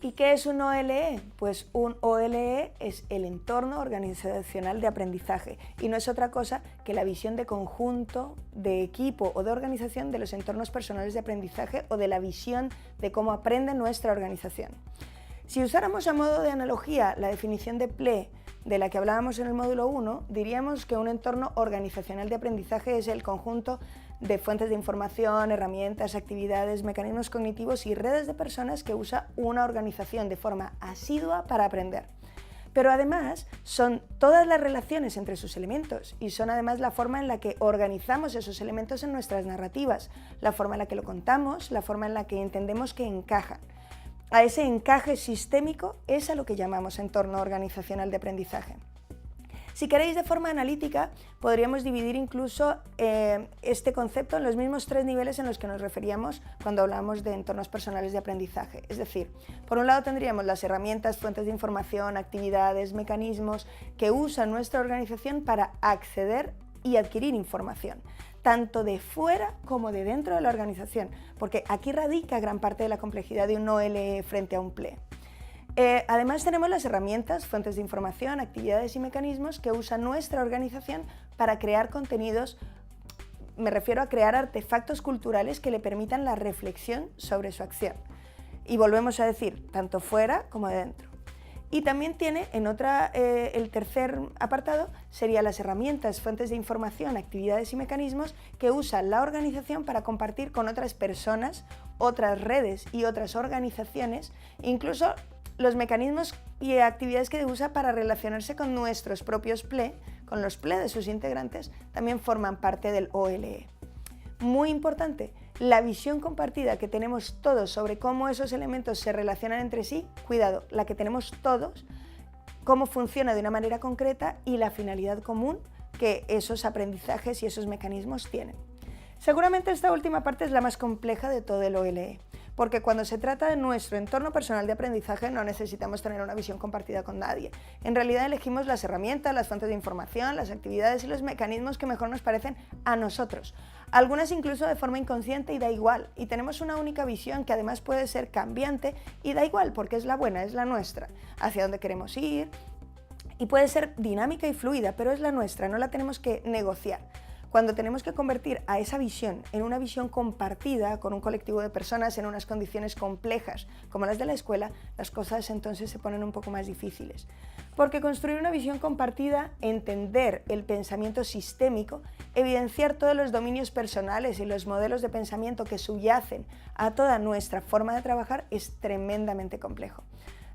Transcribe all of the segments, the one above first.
¿Y qué es un OLE? Pues un OLE es el entorno organizacional de aprendizaje y no es otra cosa que la visión de conjunto, de equipo o de organización de los entornos personales de aprendizaje o de la visión de cómo aprende nuestra organización. Si usáramos a modo de analogía la definición de PLE de la que hablábamos en el módulo 1, diríamos que un entorno organizacional de aprendizaje es el conjunto de fuentes de información, herramientas, actividades, mecanismos cognitivos y redes de personas que usa una organización de forma asidua para aprender. Pero además son todas las relaciones entre sus elementos y son además la forma en la que organizamos esos elementos en nuestras narrativas, la forma en la que lo contamos, la forma en la que entendemos que encajan. A ese encaje sistémico es a lo que llamamos entorno organizacional de aprendizaje. Si queréis de forma analítica, podríamos dividir incluso este concepto en los mismos 3 niveles en los que nos referíamos cuando hablamos de entornos personales de aprendizaje. Es decir, por un lado tendríamos las herramientas, fuentes de información, actividades, mecanismos que usa nuestra organización para acceder y adquirir información, tanto de fuera como de dentro de la organización, porque aquí radica gran parte de la complejidad de un OLE frente a un PLE. Además tenemos las herramientas, fuentes de información, actividades y mecanismos que usa nuestra organización para crear contenidos, me refiero a crear artefactos culturales que le permitan la reflexión sobre su acción. Y volvemos a decir, tanto fuera como de dentro. Y también tiene el tercer apartado sería las herramientas, fuentes de información, actividades y mecanismos que usa la organización para compartir con otras personas, otras redes y otras organizaciones, incluso los mecanismos y actividades que usa para relacionarse con nuestros propios PLE, con los PLE de sus integrantes, también forman parte del OLE. Muy importante, la visión compartida que tenemos todos sobre cómo esos elementos se relacionan entre sí, cuidado, la que tenemos todos, cómo funciona de una manera concreta y la finalidad común que esos aprendizajes y esos mecanismos tienen. Seguramente esta última parte es la más compleja de todo el OLE, porque cuando se trata de nuestro entorno personal de aprendizaje no necesitamos tener una visión compartida con nadie. En realidad elegimos las herramientas, las fuentes de información, las actividades y los mecanismos que mejor nos parecen a nosotros. Algunas incluso de forma inconsciente y da igual. Y tenemos una única visión que además puede ser cambiante y da igual porque es la buena, es la nuestra, hacia dónde queremos ir. Y puede ser dinámica y fluida, pero es la nuestra, no la tenemos que negociar. Cuando tenemos que convertir a esa visión en una visión compartida con un colectivo de personas en unas condiciones complejas como las de la escuela, las cosas entonces se ponen un poco más difíciles. Porque construir una visión compartida, entender el pensamiento sistémico, evidenciar todos los dominios personales y los modelos de pensamiento que subyacen a toda nuestra forma de trabajar es tremendamente complejo.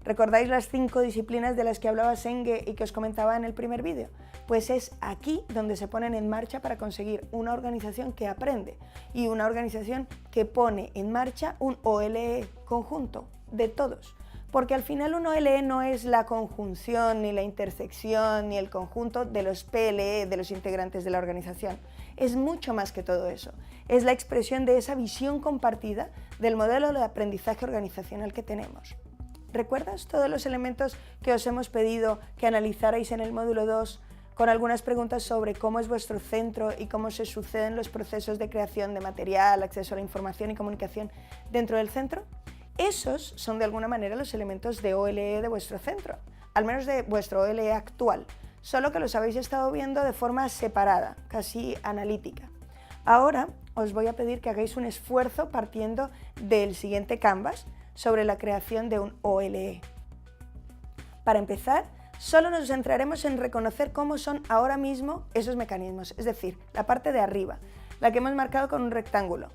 ¿Recordáis las 5 disciplinas de las que hablaba Senge y que os comentaba en el primer vídeo? Pues es aquí donde se ponen en marcha para conseguir una organización que aprende y una organización que pone en marcha un OLE conjunto de todos. Porque al final un OLE no es la conjunción, ni la intersección, ni el conjunto de los PLE, de los integrantes de la organización. Es mucho más que todo eso. Es la expresión de esa visión compartida del modelo de aprendizaje organizacional que tenemos. ¿Recuerdas todos los elementos que os hemos pedido que analizarais en el módulo 2 con algunas preguntas sobre cómo es vuestro centro y cómo se suceden los procesos de creación de material, acceso a la información y comunicación dentro del centro? Esos son de alguna manera los elementos de OLE de vuestro centro, al menos de vuestro OLE actual, solo que los habéis estado viendo de forma separada, casi analítica. Ahora os voy a pedir que hagáis un esfuerzo partiendo del siguiente canvas sobre la creación de un OLE. Para empezar, solo nos centraremos en reconocer cómo son ahora mismo esos mecanismos, es decir, la parte de arriba, la que hemos marcado con un rectángulo.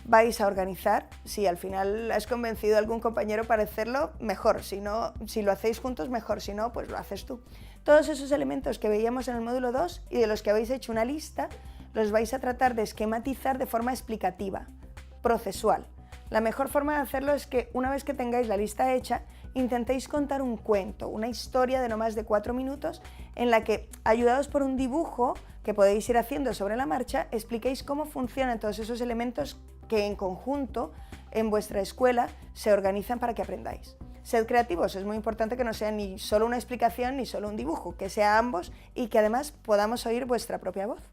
Vais a organizar, si al final has convencido a algún compañero para hacerlo, mejor, si lo hacéis juntos, mejor, si no, pues lo haces tú. Todos esos elementos que veíamos en el módulo 2 y de los que habéis hecho una lista, los vais a tratar de esquematizar de forma explicativa, procesual. La mejor forma de hacerlo es que una vez que tengáis la lista hecha, intentéis contar un cuento, una historia de no más de 4 minutos en la que, ayudados por un dibujo que podéis ir haciendo sobre la marcha, expliquéis cómo funcionan todos esos elementos que en conjunto en vuestra escuela se organizan para que aprendáis. Sed creativos, es muy importante que no sea ni solo una explicación ni solo un dibujo, que sea ambos y que además podamos oír vuestra propia voz.